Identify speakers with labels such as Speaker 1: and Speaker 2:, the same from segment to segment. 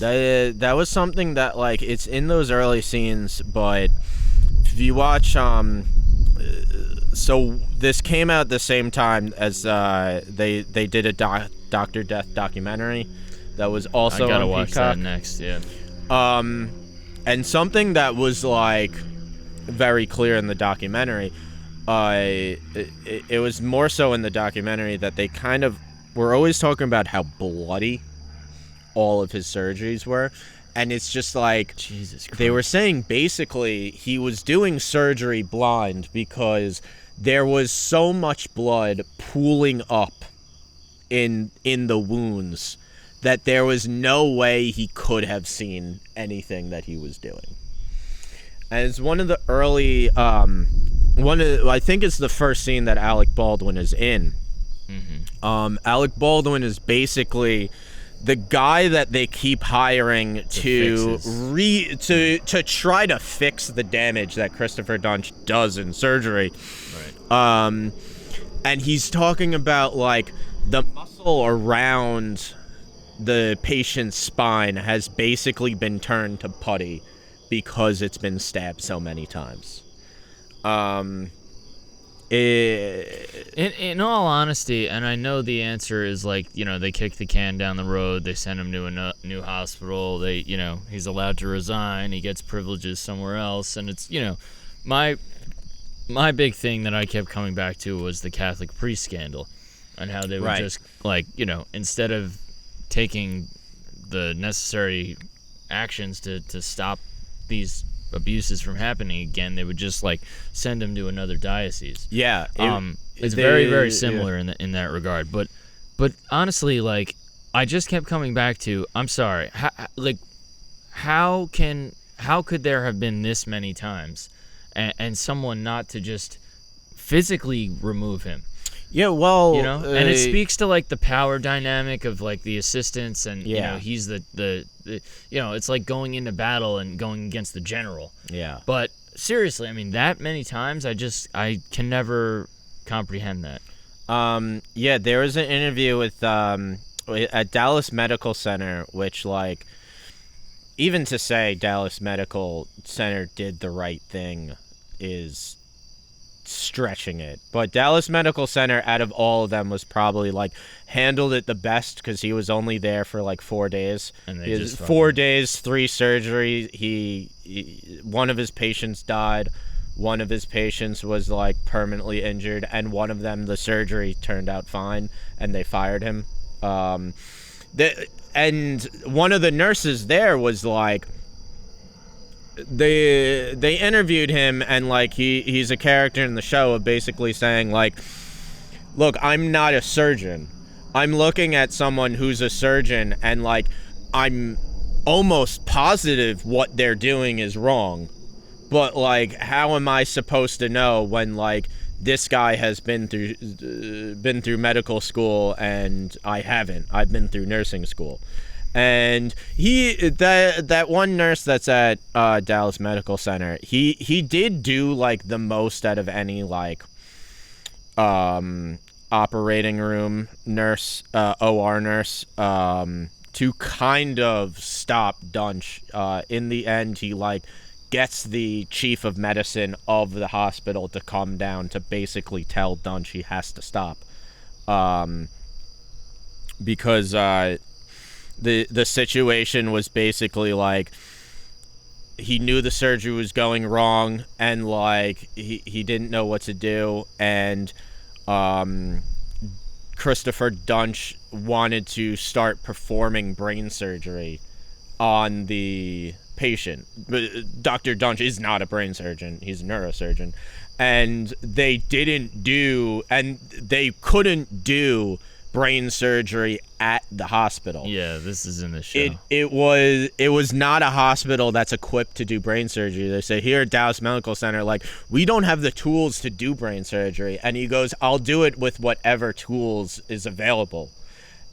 Speaker 1: That was something that, like, it's in those early scenes, but if you watch, so this came out at the same time as they did a Dr. Death documentary that was also
Speaker 2: I gotta
Speaker 1: on
Speaker 2: watch
Speaker 1: Peacock.
Speaker 2: that next, yeah.
Speaker 1: And something that was, like, very clear in the documentary, it was more so in the documentary that they kind of were always talking about how bloody all of his surgeries were. And it's just like,
Speaker 2: Jesus Christ.
Speaker 1: They were saying basically he was doing surgery blind because there was so much blood pooling up in the wounds that there was no way he could have seen anything that he was doing. And it's one of the early, I think it's the first scene that Alec Baldwin is in. Mm-hmm. Alec Baldwin is basically the guy that they keep hiring to try to fix the damage that Christopher Duntsch does in surgery. Right. And he's talking about, like, the muscle around the patient's spine has basically been turned to putty because it's been stabbed so many times.
Speaker 2: In all honesty, and I know the answer is, like, you know, they kick the can down the road, they send him to a new hospital, he's allowed to resign, he gets privileges somewhere else, and it's, you know, my big thing that I kept coming back to was the Catholic priest scandal, and how they would just, like, you know, instead of taking the necessary actions to stop these abuses from happening again, they would just, like, send him to another diocese.
Speaker 1: Yeah.
Speaker 2: It's very, very similar in that regard. But honestly, like, I just kept coming back to, I'm sorry, how could there have been this many times and someone not to just physically remove him?
Speaker 1: Yeah, well,
Speaker 2: you know, and it speaks to, like, the power dynamic of, like, the assistants, and you know, he's the you know, it's like going into battle and going against the general. Yeah. But seriously, I mean, that many times, I can never comprehend that.
Speaker 1: Yeah, there was an interview with at Dallas Medical Center, which, like, even to say Dallas Medical Center did the right thing is stretching it, but Dallas Medical Center, out of all of them, was probably, like, handled it the best because he was only there for, like, 4 days. And they just 4 days, 3 surgeries. He one of his patients died, one of his patients was, like, permanently injured, and one of them, the surgery turned out fine, and they fired him. And one of the nurses there was like, they interviewed him, and, like, he's a character in the show of basically saying, like, look, I'm not a surgeon. I'm looking at someone who's a surgeon, and, like, I'm almost positive what they're doing is wrong. But, like, how am I supposed to know when, like, this guy has been through medical school and I haven't? I've been through nursing school. And that one nurse that's at Dallas Medical Center, he did do, like, the most out of any, like, operating room nurse, OR nurse, to kind of stop Duntsch. In the end, he, like, gets the chief of medicine of the hospital to come down to basically tell Duntsch he has to stop, because the situation was basically, like, he knew the surgery was going wrong, and, like, he didn't know what to do, and Christopher Duntsch wanted to start performing brain surgery on the patient. But Dr. Duntsch is not a brain surgeon, he's a neurosurgeon, and they couldn't do brain surgery at the hospital.
Speaker 2: Yeah, this is in the show.
Speaker 1: It was not a hospital that's equipped to do brain surgery. They say, here at Dallas Medical Center, like, we don't have the tools to do brain surgery. And he goes, I'll do it with whatever tools is available.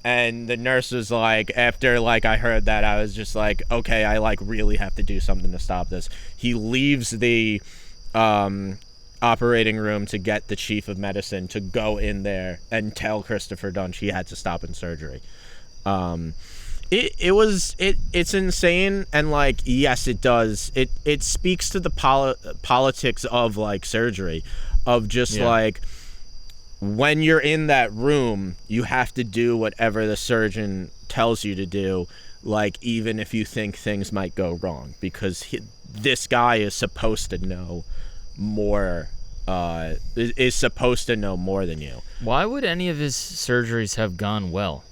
Speaker 1: And the nurse was like, after, like, I heard that, I was just like, okay, I, like, really have to do something to stop this. He leaves the operating room to get the chief of medicine to go in there and tell Christopher Duntsch he had to stop in surgery. It's insane, and like, yes, it does. It speaks to the politics of like surgery, of just like, when you're in that room, you have to do whatever the surgeon tells you to do, like, even if you think things might go wrong, because this guy is supposed to know more. Is supposed to know more than you.
Speaker 2: Why would any of his surgeries have gone well?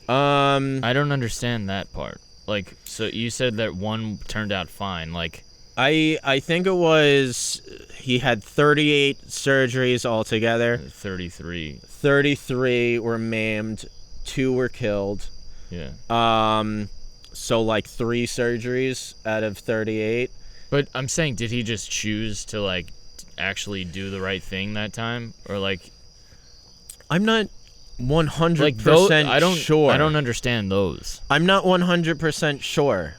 Speaker 2: I don't understand that part. Like, so you said that one turned out fine. Like,
Speaker 1: I think it was, he had 38 surgeries altogether.
Speaker 2: 33.
Speaker 1: 33 were maimed, 2 were killed.
Speaker 2: Yeah.
Speaker 1: So like 3 surgeries out of 38.
Speaker 2: But I'm saying, did he just choose to like actually do the right thing that time, or like? I'm not
Speaker 1: 100% sure.
Speaker 2: I don't understand those.
Speaker 1: I'm not 100% sure.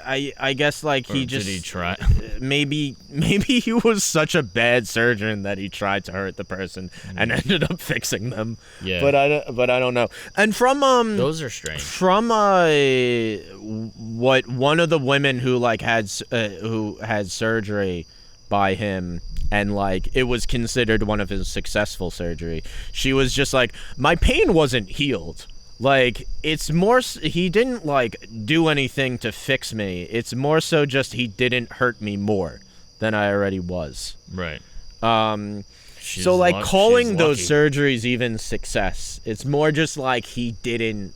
Speaker 1: I guess like he just,
Speaker 2: did he try?
Speaker 1: maybe he was such a bad surgeon that he tried to hurt the person and ended up fixing them.
Speaker 2: Yeah.
Speaker 1: But I don't know. And from
Speaker 2: those are strange.
Speaker 1: From what one of the women who like who had surgery by him, and like it was considered one of his successful surgery, she was just like, my pain wasn't healed. Like, it's more, he didn't like do anything to fix me. It's more so just he didn't hurt me more than I already was.
Speaker 2: Right.
Speaker 1: So like calling those surgeries even success, it's more just like he didn't,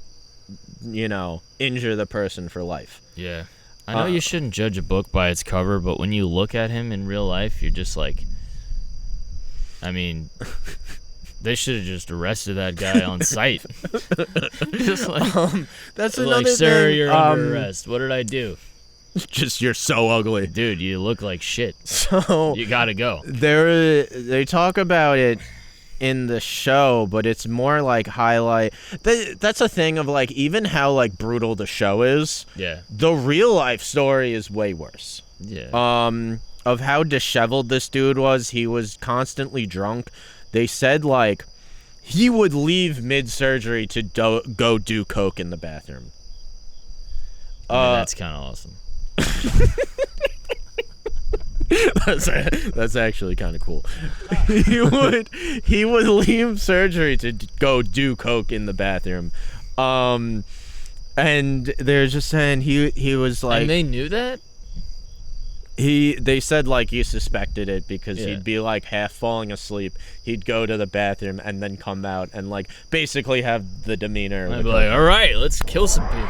Speaker 1: injure the person for life.
Speaker 2: Yeah. I know you shouldn't judge a book by its cover, but when you look at him in real life, you're just like, I mean, they should have just arrested that guy on sight. Just like,
Speaker 1: that's
Speaker 2: like,
Speaker 1: another
Speaker 2: sir,
Speaker 1: thing.
Speaker 2: you're under arrest. What did I do?
Speaker 1: Just, you're so ugly.
Speaker 2: Dude, you look like shit.
Speaker 1: So
Speaker 2: you gotta go.
Speaker 1: They talk about it in the show, but it's more like highlight. That's a thing of like, even how like brutal the show is.
Speaker 2: Yeah.
Speaker 1: The real life story is way worse.
Speaker 2: Yeah.
Speaker 1: Of how disheveled this dude was. He was constantly drunk. They said like he would leave mid-surgery to go do coke in the bathroom.
Speaker 2: I mean, that's kind of awesome.
Speaker 1: That's actually kind of cool. He would leave surgery to go do coke in the bathroom, and they're just saying he was like.
Speaker 2: And they knew that.
Speaker 1: They said like he suspected it because he'd be like half falling asleep. He'd go to the bathroom and then come out and like basically have the demeanor.
Speaker 2: I'd be like, all right, let's kill some people.